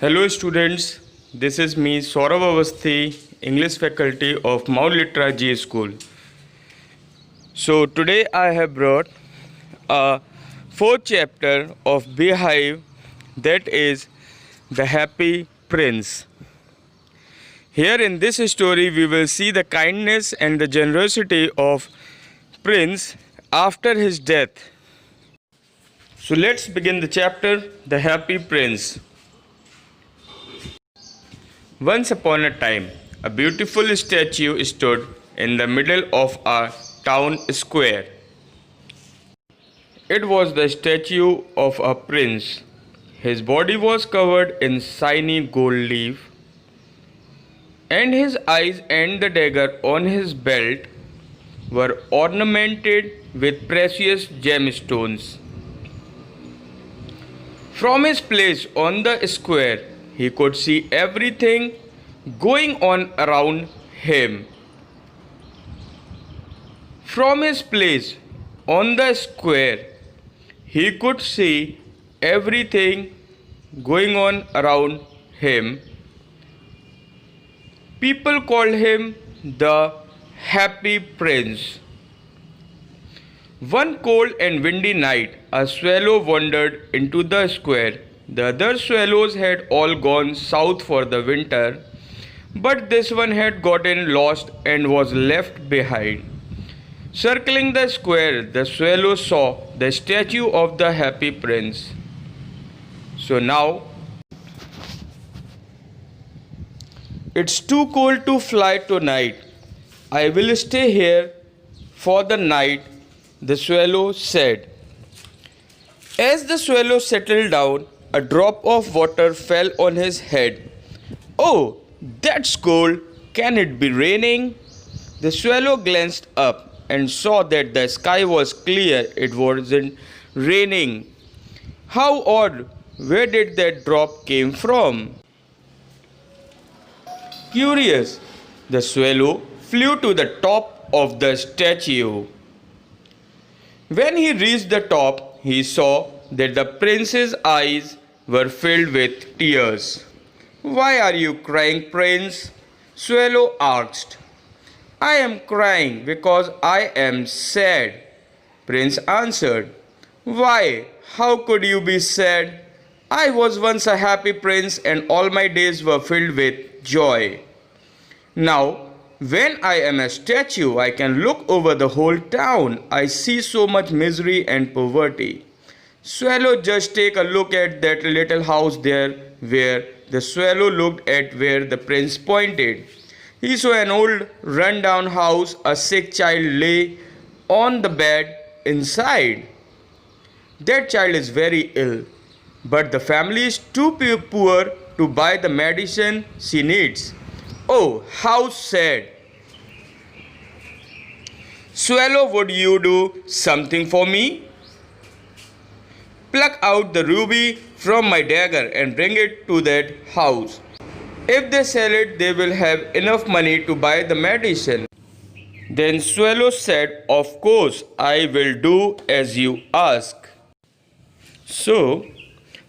Hello students, this is me Saurav Avasthi, English faculty of Mount Litra G School. So today I have brought a fourth chapter of Beehive, that is The Happy Prince. Here in this story we will see the kindness and the generosity of Prince after his death. So let's begin the chapter The Happy Prince. Once upon a time, a beautiful statue stood in the middle of a town square. It was the statue of a prince. His body was covered in shiny gold leaf, and his eyes and the dagger on his belt were ornamented with precious gemstones. From his place on the square, he could see everything going on around him. From his place on the square, he could see everything going on around him. People called him the Happy Prince. One cold and windy night, a swallow wandered into the square. The other swallows had all gone south for the winter, but this one had gotten lost and was left behind. Circling the square, the swallow saw the statue of the Happy Prince. So now, it's too cold to fly tonight. I will stay here for the night, the swallow said. As the swallow settled down, a drop of water fell on his head. Oh, that's cold. Can it be raining? The swallow glanced up and saw that the sky was clear. It wasn't raining. How odd. Where did that drop came from? Curious, the swallow flew to the top of the statue. When he reached the top, he saw that the prince's eyes were filled with tears. Why are you crying, prince? Swallow asked. I am crying because I am sad, prince answered. Why? How could you be sad? I was once a happy prince and all my days were filled with joy. Now, when I am a statue, I can look over the whole town. I see so much misery and poverty. Swallow, just take a look at that little house there. Where the swallow looked at where the prince pointed. He saw an old run-down house. A sick child lay on the bed inside. That child is very ill, but the family is too poor to buy the medicine she needs. Oh, how sad! Swallow, would you do something for me? Pluck out the ruby from my dagger and bring it to that house. If they sell it, they will have enough money to buy the medicine. Then Swallow said, Of course, I will do as you ask. So,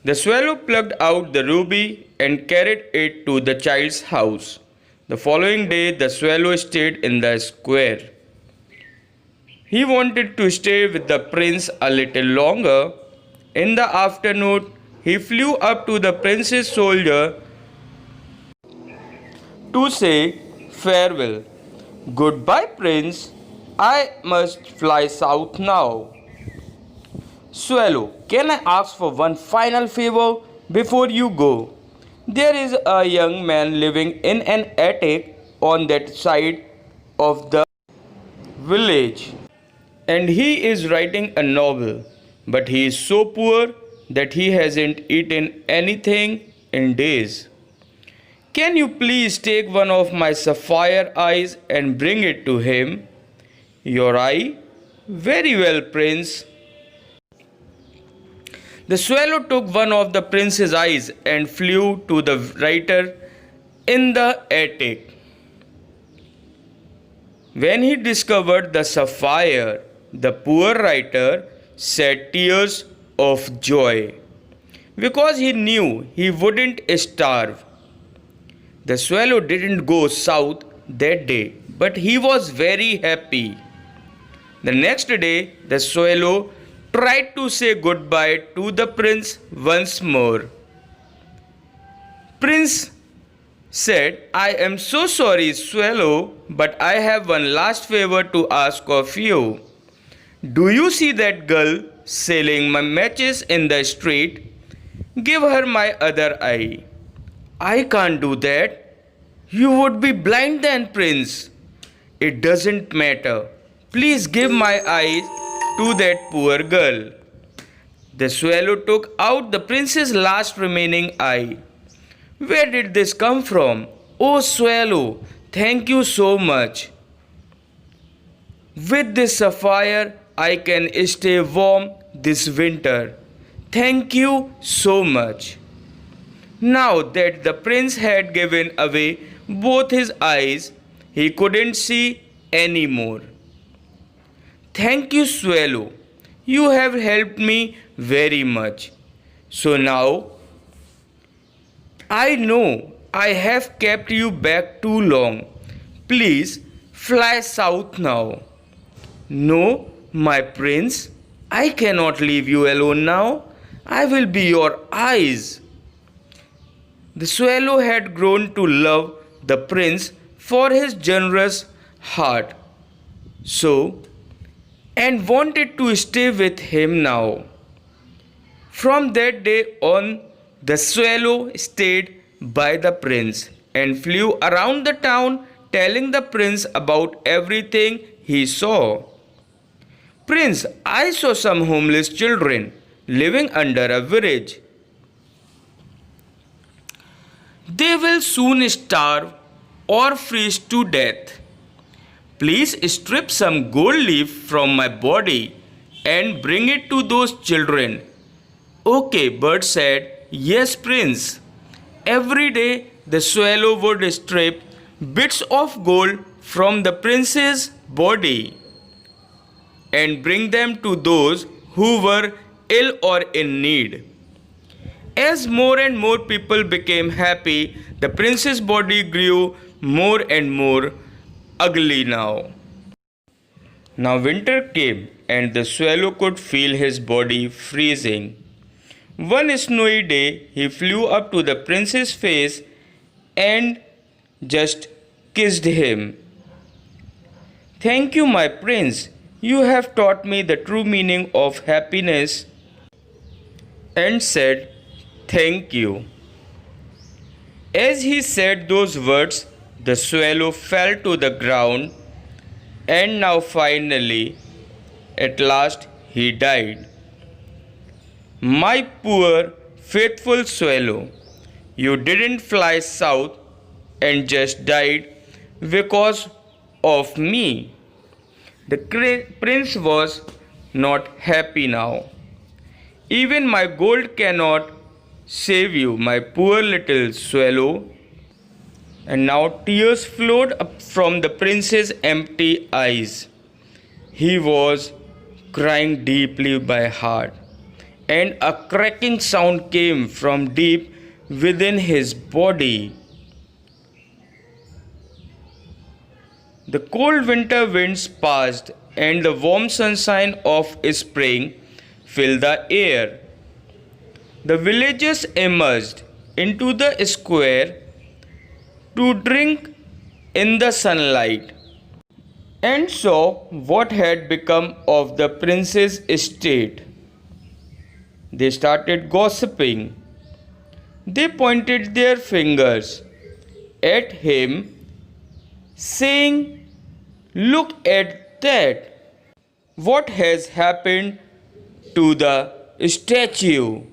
the swallow plucked out the ruby and carried it to the child's house. The following day, the swallow stayed in the square. He wanted to stay with the prince a little longer. In the afternoon, he flew up to the prince's soldier to say farewell. Goodbye, prince. I must fly south now. Swallow, can I ask for one final favor before you go? There is a young man living in an attic on that side of the village, and he is writing a novel. But he is so poor that he hasn't eaten anything in days. Can you please take one of my sapphire eyes and bring it to him? Your eye? Very well, prince. The swallow took one of the prince's eyes and flew to the writer in the attic. When he discovered the sapphire, the poor writer shed tears of joy. because he knew he wouldn't starve. The swallow didn't go south that day, but he was very happy. The next day, the swallow tried to say goodbye to the prince once more. Prince said, I am so sorry, swallow, but I have one last favor to ask of you. Do you see that girl selling my matches in the street? Give her my other eye. I can't do that. You would be blind then, prince. It doesn't matter. Please give my eyes to that poor girl. The swallow took out the prince's last remaining eye. Where did this come from? Oh, swallow, thank you so much. With this sapphire, I can stay warm this winter. Thank you so much. Now that the prince had given away both his eyes, he couldn't see anymore. Thank you, swallow. You have helped me very much. So now, I know I have kept you back too long. Please fly south now. No, my prince, I cannot leave you alone now. I will be your eyes. The swallow had grown to love the prince for his generous heart, and wanted to stay with him now. From that day on, the swallow stayed by the prince and flew around the town telling the prince about everything he saw. Prince, I saw some homeless children living under a bridge. They will soon starve or freeze to death. Please strip some gold leaf from my body and bring it to those children. Okay, bird said. Yes, prince. Every day the swallow would strip bits of gold from the prince's body and bring them to those who were ill or in need. As more and more people became happy, the prince's body grew more and more ugly now. Now winter came and the swallow could feel his body freezing. One snowy day, he flew up to the prince's face and just kissed him. Thank you, my prince. You have taught me the true meaning of happiness. And said, thank you. As he said those words, the swallow fell to the ground, and now finally, at last, he died. My poor, faithful swallow, you didn't fly south and just died because of me. The prince was not happy now. Even my gold cannot save you, my poor little swallow. And now tears flowed up from the prince's empty eyes. He was crying deeply by heart, and a cracking sound came from deep within his body. The cold winter winds passed, and the warm sunshine of spring filled the air. The villagers emerged into the square to drink in the sunlight and saw what had become of the prince's estate. They started gossiping. They pointed their fingers at him, saying, look at that. What has happened to the statue?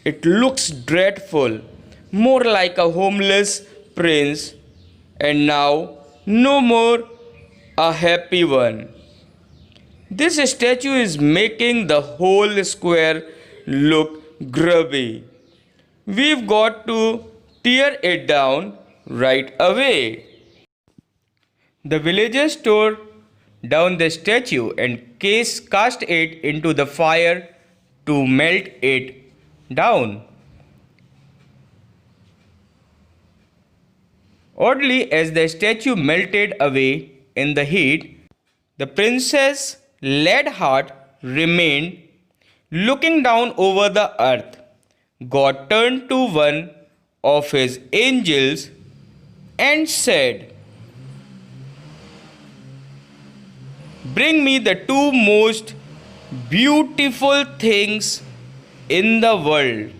It looks dreadful, more like a homeless prince, and now no more a happy one. This statue is making the whole square look grubby. We've got to tear it down right away. The villagers tore down the statue and cast it into the fire to melt it down. Oddly, as the statue melted away in the heat, the princess' lead heart remained looking down over the earth. God turned to one of his angels and said, "Bring me the two most beautiful things in the world."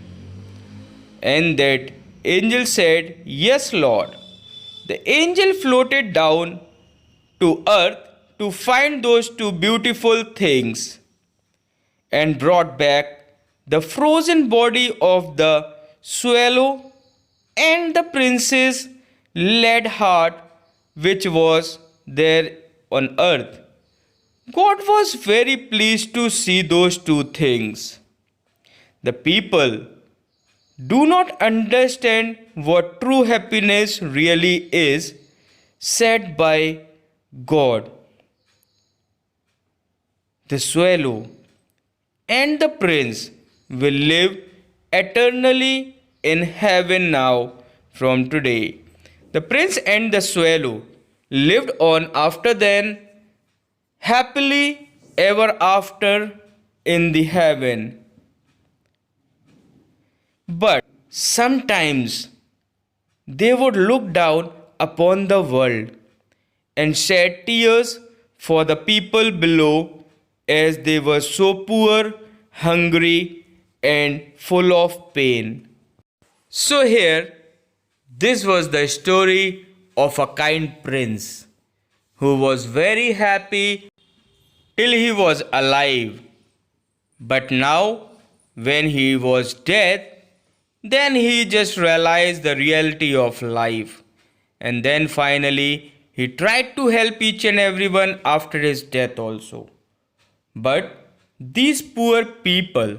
And that angel said, "Yes, Lord." The angel floated down to earth to find those two beautiful things and brought back the frozen body of the swallow and the prince's lead heart which was there on earth. God was very pleased to see those two things. The people do not understand what true happiness really is, said by God. The swallow and the prince will live eternally in heaven now from today. The prince and the swallow lived on after then, happily ever after in the heaven. But sometimes they would look down upon the world and shed tears for the people below as they were so poor, hungry, and full of pain. So, here, this was the story of a kind prince who was very happy till he was alive. But now, when he was dead, then he just realized the reality of life. And then finally, he tried to help each and everyone after his death also. But these poor people,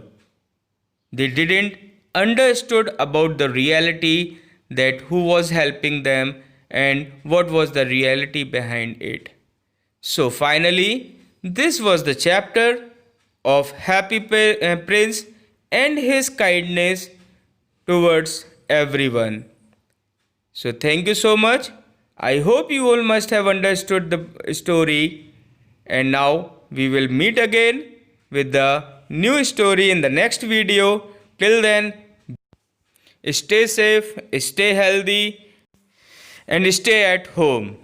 they didn't understood about the reality that who was helping them and what was the reality behind it. So finally, this was the chapter of Happy Prince and his kindness towards everyone. So thank you so much. I hope you all must have understood the story, and now we will meet again with the new story in the next video. Till then, stay safe, stay healthy, and stay at home.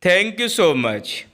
Thank you so much.